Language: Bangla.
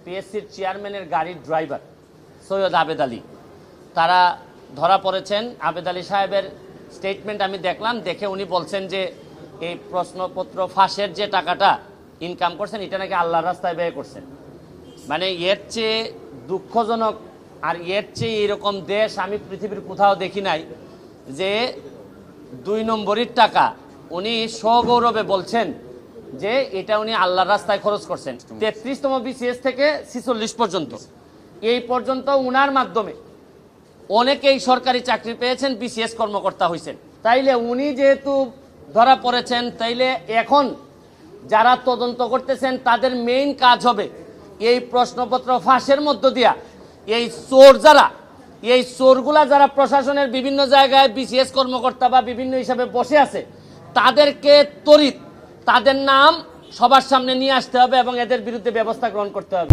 পিএসসির চেয়ারম্যানের গাড়ির ড্রাইভার সৈয়দ আবেদ আলী, তারা ধরা পড়েছেন। আবেদ আলী সাহেবের স্টেটমেন্ট আমি দেখলাম, দেখে উনি বলছেন যে এই প্রশ্নপত্র ফাঁসের যে টাকাটা ইনকাম করছেন এটা নাকি আল্লাহর রাস্তায় ব্যয় করছেন। মানে এর চেয়ে দুঃখজনক আর এর চেয়ে এরকম দেশ আমি পৃথিবীর কোথাও দেখি নাই যে 2 নম্বরের টাকা উনি সগৌরবে বলছেন যে এটা উনি আল্লাহর রাস্তায় খরচ করছেন। 33তম বিসিএস থেকে 46 পর্যন্ত, এই পর্যন্ত উনার মাধ্যমে অনেকেই সরকারি চাকরি পেয়েছেন, বিসিএস কর্মকর্তা হয়েছেন। তাইলে উনি যেহেতু ধরা পড়েছেন, তাইলে এখন যারা তদন্ত করতেছেন তাদের মেইন কাজ হবে এই প্রশ্নপত্র ফাঁসের মধ্য দিয়া এই চোর যারা, এই চোরগুলা যারা প্রশাসনের বিভিন্ন জায়গায় বিসিএস কর্মকর্তা বা বিভিন্ন হিসাবে বসে আছে, তাদেরকে ত্বরিত তাদের নাম সবার সামনে নিয়ে আসতে হবে এবং এদের বিরুদ্ধে ব্যবস্থা গ্রহণ করতে হবে।